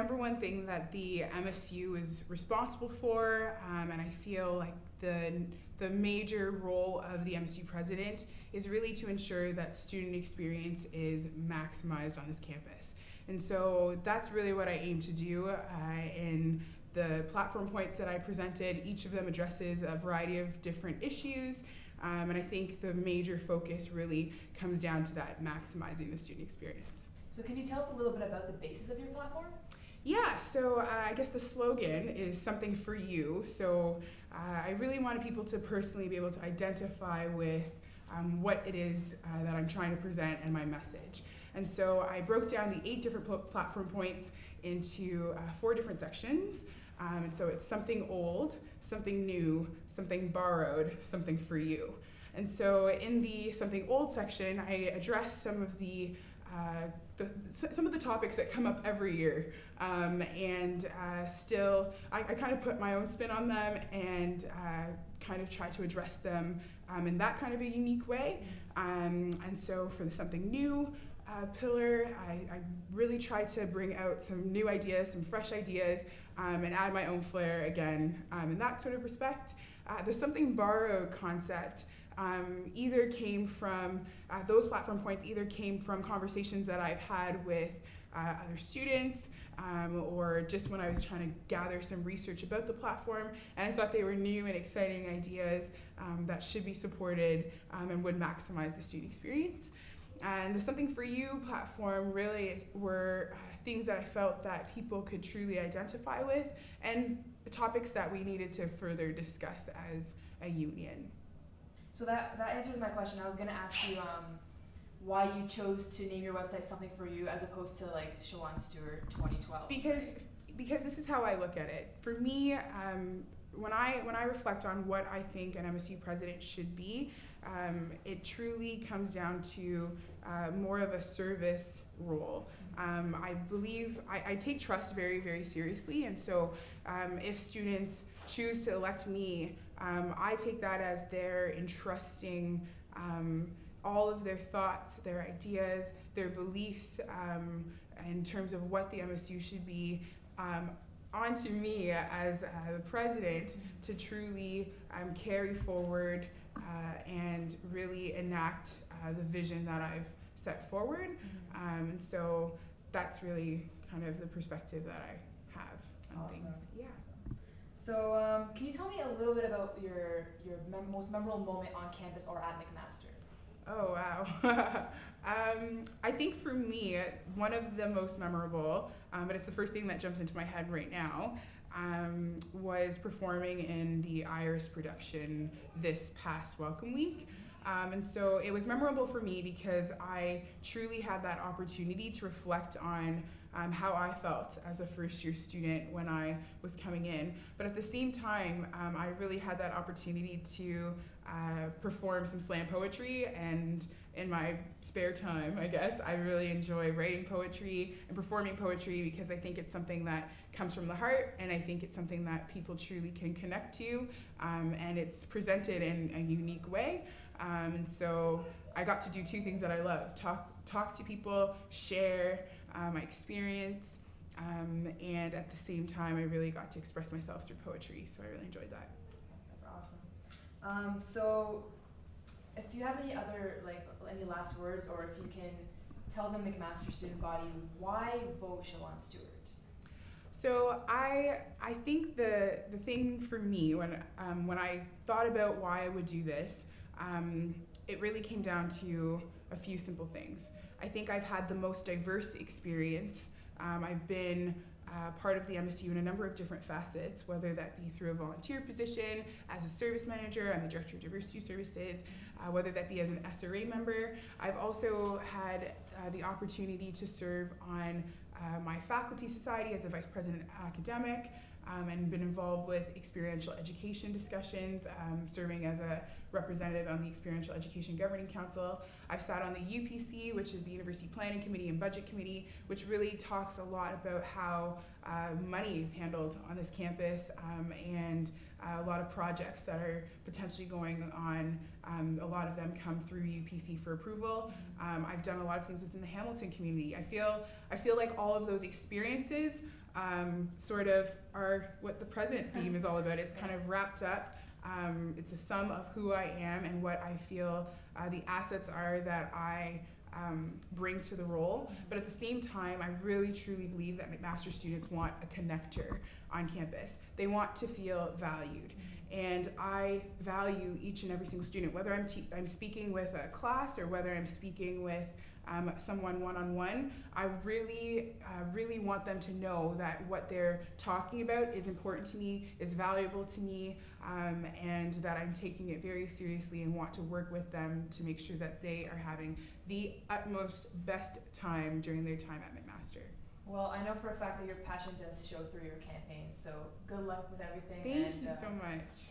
number one thing that the MSU is responsible for, and I feel like the major role of the MSU president is really to ensure that student experience is maximized on this campus. And so that's really what I aim to do in the platform points that I presented. Each of them addresses a variety of different issues, and I think the major focus really comes down to that maximizing the student experience. So can you tell us a little bit about the basis of your platform? Yeah, so I guess the slogan is something for you. So I really wanted people to personally be able to identify with what it is that I'm trying to present and my message. And so I broke down the 8 different platform points into 4 different sections. And so it's something old, something new, something borrowed, something for you. And so in the something old section, I address some of the topics that come up every year, and still I kind of put my own spin on them and kind of try to address them in that kind of a unique way. And so for the something new pillar, I really try to bring out some new ideas, some fresh ideas, and add my own flair again in that sort of respect. The something borrowed concept either came from those platform points either came from conversations that I've had with other students, or just when I was trying to gather some research about the platform, and I thought they were new and exciting ideas that should be supported and would maximize the student experience. And the Something For You platform really were things that I felt that people could truly identify with, and topics that we needed to further discuss as a union. So that answers my question. I was going to ask you why you chose to name your website Something For You as opposed to like Siobhan Stewart 2012. Because this is how I look at it. For me, when I reflect on what I think an MSU president should be, it truly comes down to more of a service role. I believe I take trust very, very seriously, and so if students choose to elect me, I take that as they're entrusting all of their thoughts, their ideas, their beliefs in terms of what the MSU should be onto me as the president to truly carry forward and really enact the vision that I've set forward. And so that's really kind of the perspective that I have on things. Yeah. So can you tell me a little bit about your most memorable moment on campus or at McMaster? Oh, wow. I think for me, one of the most memorable, but it's the first thing that jumps into my head right now, was performing in the Iris production this past Welcome Week. And so it was memorable for me because I truly had that opportunity to reflect on how I felt as a first-year student when I was coming in. But at the same time, I really had that opportunity to perform some slam poetry, and in my spare time, I guess, I really enjoy writing poetry and performing poetry because I think it's something that comes from the heart, and I think it's something that people truly can connect to, and it's presented in a unique way. And so I got to do 2 things that I love: talk to people, share my experience, and at the same time, I really got to express myself through poetry. So I really enjoyed that. That's awesome. So if you have any last words, or if you can tell the McMaster student body why vote Siobhan Stewart. So I think the thing for me when I thought about why I would do this, it really came down to a few simple things. I think I've had the most diverse experience. I've been part of the MSU in a number of different facets, whether that be through a volunteer position, as a service manager, I'm the Director of Diversity Services, whether that be as an SRA member. I've also had the opportunity to serve on my faculty society as the Vice President Academic, and been involved with experiential education discussions, serving as a representative on the Experiential Education Governing Council. I've sat on the UPC, which is the University Planning Committee and Budget Committee, which really talks a lot about how money is handled on this campus, and a lot of projects that are potentially going on. A lot of them come through UPC for approval. I've done a lot of things within the Hamilton community. I feel like all of those experiences sort of are what the present theme is all about. It's kind of wrapped up. It's a sum of who I am and what I feel the assets are that I bring to the role. But at the same time, I really truly believe that McMaster students want a connector on campus. They want to feel valued. And I value each and every single student, whether I'm speaking with a class or whether I'm speaking with someone one-on-one. I really want them to know that what they're talking about is important to me, is valuable to me, and that I'm taking it very seriously and want to work with them to make sure that they are having the utmost best time during their time at McMaster. Well, I know for a fact that your passion does show through your campaign, so good luck with everything. Thank you so much.